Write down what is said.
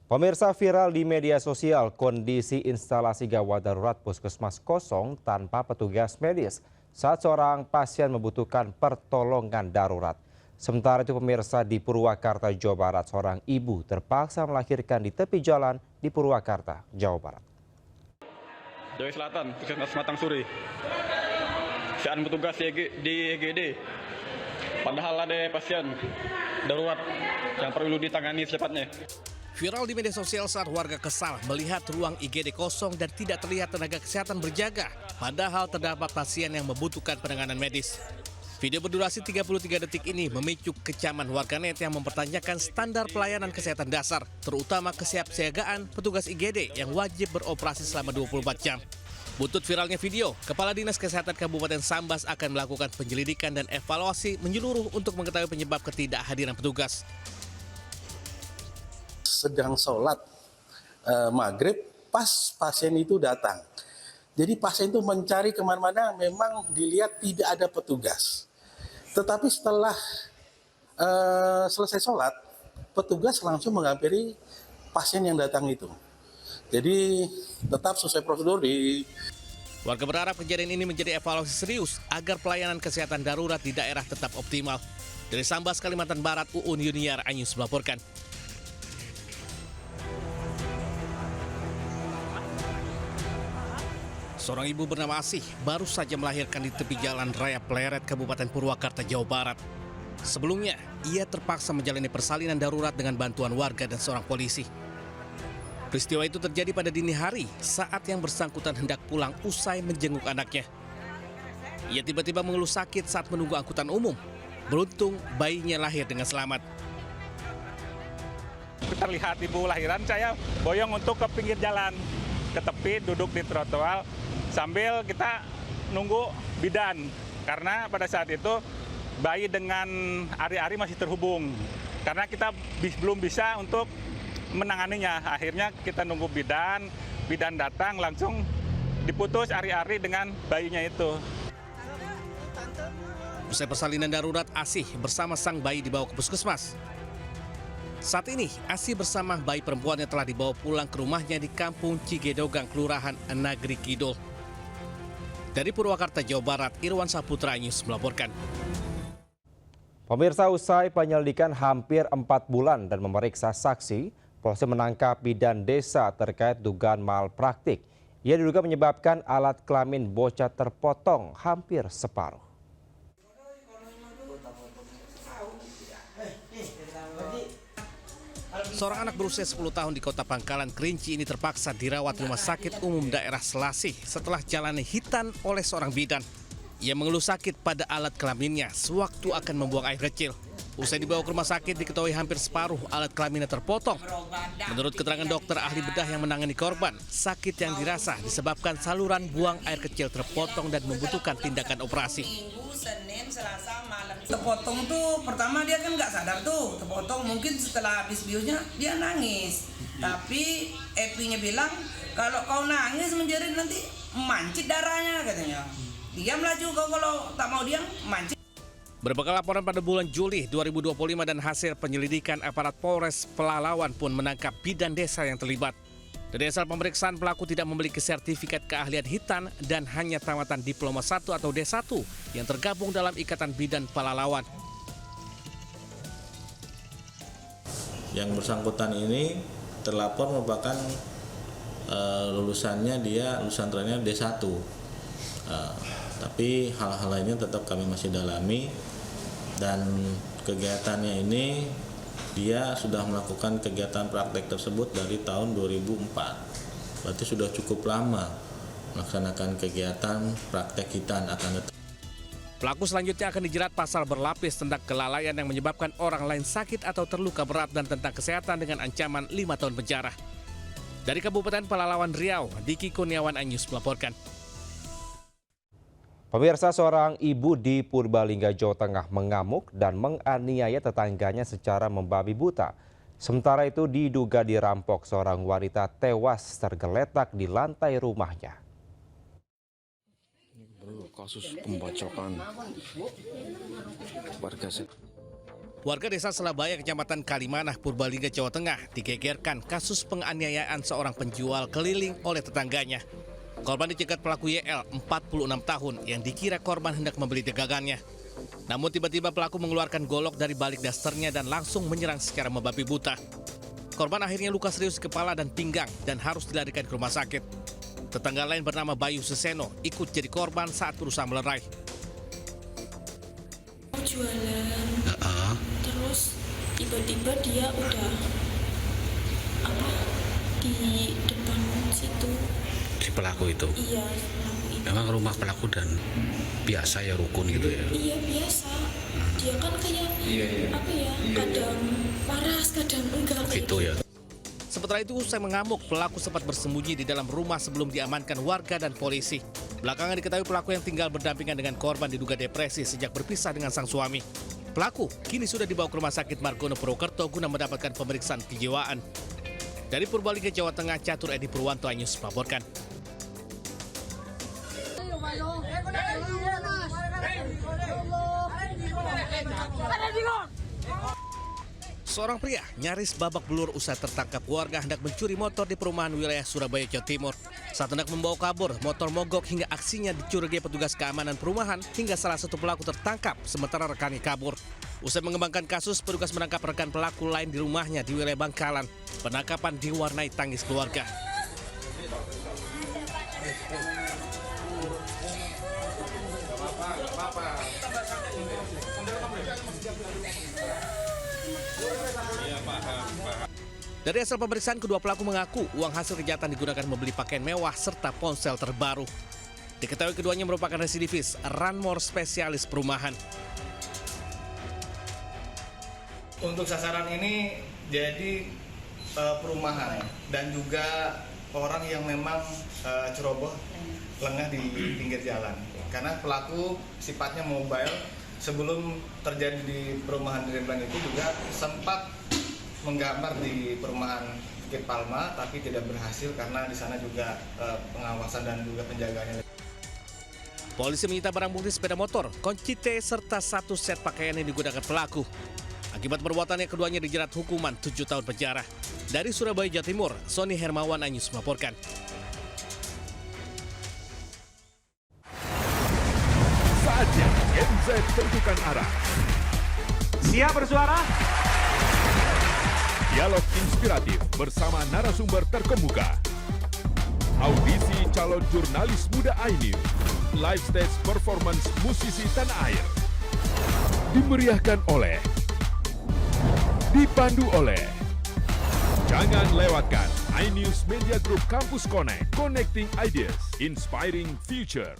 Pemirsa, viral di media sosial kondisi instalasi gawat darurat puskesmas kosong tanpa petugas medis saat seorang pasien membutuhkan pertolongan darurat. Sementara itu pemirsa, di Purwakarta, Jawa Barat, seorang ibu terpaksa melahirkan di tepi jalan di Purwakarta, Jawa Barat. Jawa Selatan, Puskesmas Matang Suri. Saat petugas di EGD, padahal ada pasien darurat yang perlu ditangani secepatnya. Viral di media sosial saat warga kesal melihat ruang IGD kosong dan tidak terlihat tenaga kesehatan berjaga, padahal terdapat pasien yang membutuhkan penanganan medis. Video berdurasi 33 detik ini memicu kecaman warganet yang mempertanyakan standar pelayanan kesehatan dasar, terutama kesiapsiagaan petugas IGD yang wajib beroperasi selama 24 jam. Buntut viralnya video, Kepala Dinas Kesehatan Kabupaten Sambas akan melakukan penyelidikan dan evaluasi menyeluruh untuk mengetahui penyebab ketidakhadiran petugas. Sedang sholat maghrib, pas pasien itu datang. Jadi pasien itu mencari kemana-mana, memang dilihat tidak ada petugas. Tetapi setelah selesai sholat, petugas langsung menghampiri pasien yang datang itu. Jadi tetap sesuai prosedur di... Warga berharap kejadian ini menjadi evaluasi serius agar pelayanan kesehatan darurat di daerah tetap optimal. Dari Sambas, Kalimantan Barat, Uun Yuniar Anyus melaporkan. Seorang ibu bernama Asih baru saja melahirkan di tepi jalan raya Pleret, Kabupaten Purwakarta, Jawa Barat. Sebelumnya, ia terpaksa menjalani persalinan darurat dengan bantuan warga dan seorang polisi. Peristiwa itu terjadi pada dini hari saat yang bersangkutan hendak pulang usai menjenguk anaknya. Ia tiba-tiba mengeluh sakit saat menunggu angkutan umum. Beruntung bayinya lahir dengan selamat. Terlihat ibu lahiran, saya boyong untuk ke pinggir jalan, ke tepi, duduk di trotoar sambil kita nunggu bidan. Karena pada saat itu bayi dengan ari-ari masih terhubung. Karena kita belum bisa untuk menanganinya. Akhirnya kita nunggu bidan datang langsung diputus ari-ari dengan bayinya itu. Usai persalinan darurat, Asih bersama sang bayi dibawa ke puskesmas. Saat ini, Asih bersama bayi perempuannya telah dibawa pulang ke rumahnya di Kampung Cigedogang, Kelurahan Nagri Kidul. Dari Purwakarta, Jawa Barat, Irwan Saputra News melaporkan. Pemirsa, usai penyelidikan hampir 4 bulan dan memeriksa saksi, polisi menangkap bidan desa terkait dugaan malpraktik. Ia diduga menyebabkan alat kelamin bocah terpotong hampir separuh. Seorang anak berusia 10 tahun di Kota Pangkalan Kerinci ini terpaksa dirawat di Rumah Sakit Umum Daerah Selasih setelah jalani hitan oleh seorang bidan. Ia mengeluh sakit pada alat kelaminnya sewaktu akan membuang air kecil. Usai dibawa ke rumah sakit diketahui hampir separuh alat kelaminnya terpotong. Menurut keterangan dokter ahli bedah yang menangani korban, sakit yang dirasa disebabkan saluran buang air kecil terpotong dan membutuhkan tindakan operasi. Senin, Selasa, malam. Terpotong tuh pertama dia kan nggak sadar tuh terpotong, mungkin setelah habis biusnya dia nangis. Tapi Epinya bilang kalau kau nangis menjerit nanti mancit darahnya katanya. Diamlah juga kalau tak mau diam mancit. Berbekal laporan pada bulan Juli 2025 dan hasil penyelidikan aparat Polres Pelalawan pun menangkap bidan desa yang terlibat. Dari hasil pemeriksaan, pelaku tidak memiliki sertifikat keahlian hitan dan hanya tamatan diploma 1 atau D1 yang tergabung dalam Ikatan Bidan Pelalawan. Yang bersangkutan ini terlapor merupakan lulusan trennya D1. Tapi hal-hal lainnya tetap kami masih dalami, dan kegiatannya ini dia sudah melakukan kegiatan praktek tersebut dari tahun 2004. Berarti sudah cukup lama melaksanakan kegiatan praktek hitan akan tetap. Pelaku selanjutnya akan dijerat pasal berlapis tentang kelalaian yang menyebabkan orang lain sakit atau terluka berat dan tentang kesehatan dengan ancaman 5 tahun penjara. Dari Kabupaten Pelalawan Riau, Diki Kurniawan Anyus melaporkan. Pemirsa, seorang ibu di Purbalingga, Jawa Tengah mengamuk dan menganiaya tetangganya secara membabi buta. Sementara itu diduga dirampok, seorang wanita tewas tergeletak di lantai rumahnya. Kasus pembacokan warga. Warga desa Selabaya, Kecamatan Kalimanah, Purbalingga, Jawa Tengah digegerkan kasus penganiayaan seorang penjual keliling oleh tetangganya. Korban dicegat pelaku YL, 46 tahun, yang dikira korban hendak membeli dagangannya. Namun tiba-tiba pelaku mengeluarkan golok dari balik dasternya dan langsung menyerang secara membabi buta. Korban akhirnya luka serius di kepala dan pinggang dan harus dilarikan ke rumah sakit. Tetangga lain bernama Bayu Seseno ikut jadi korban saat berusaha melerai. Jualan, terus tiba-tiba dia udah di depan situ. Si pelaku itu? Iya, pelaku itu. Memang rumah pelaku dan biasa ya, rukun gitu ya? Iya, biasa. Dia kan kayak kadang waras, kadang enggak. Gitu ya. Sementara itu, usai mengamuk, pelaku sempat bersembunyi di dalam rumah sebelum diamankan warga dan polisi. Belakangan diketahui pelaku yang tinggal berdampingan dengan korban diduga depresi sejak berpisah dengan sang suami. Pelaku kini sudah dibawa ke Rumah Sakit Margono Purwokerto guna mendapatkan pemeriksaan kejiwaan. Dari Purbalingga, Jawa Tengah, Catur Edi Purwanto, iNews melaporkan. Seorang pria nyaris babak belur usai tertangkap warga hendak mencuri motor di perumahan wilayah Surabaya, Jawa Timur. Saat hendak membawa kabur, motor mogok hingga aksinya dicurigai petugas keamanan perumahan hingga salah satu pelaku tertangkap sementara rekannya kabur. Usai mengembangkan kasus, petugas menangkap rekan pelaku lain di rumahnya di wilayah Bangkalan. Penangkapan diwarnai tangis keluarga. Dari hasil pemeriksaan, kedua pelaku mengaku uang hasil kejahatan digunakan membeli pakaian mewah serta ponsel terbaru. Diketahui keduanya merupakan residivis Ranmor spesialis perumahan. Untuk sasaran ini jadi perumahan dan juga orang yang memang ceroboh lengah di pinggir jalan. Karena pelaku sifatnya mobile, sebelum terjadi di perumahan di Rembang itu juga sempat menggambar di perumahan Bukit Palma, tapi tidak berhasil karena di sana juga pengawasan dan juga penjagaannya. Polisi menyita barang bukti sepeda motor, kunci T, serta satu set pakaian yang digunakan pelaku. Akibat perbuatannya, keduanya dijerat hukuman 7 tahun penjara. Dari Surabaya, Jawa Timur, Sony Hermawan, iNews melaporkan. Saatnya Gen Z tentukan arah. Siap bersuara? Dialog inspiratif bersama narasumber terkemuka. Audisi calon jurnalis muda iNews. Live stage performance musisi tanah air. Dimeriahkan oleh, dipandu oleh. Jangan lewatkan iNews Media Group Campus Connect. Connecting Ideas, Inspiring Future.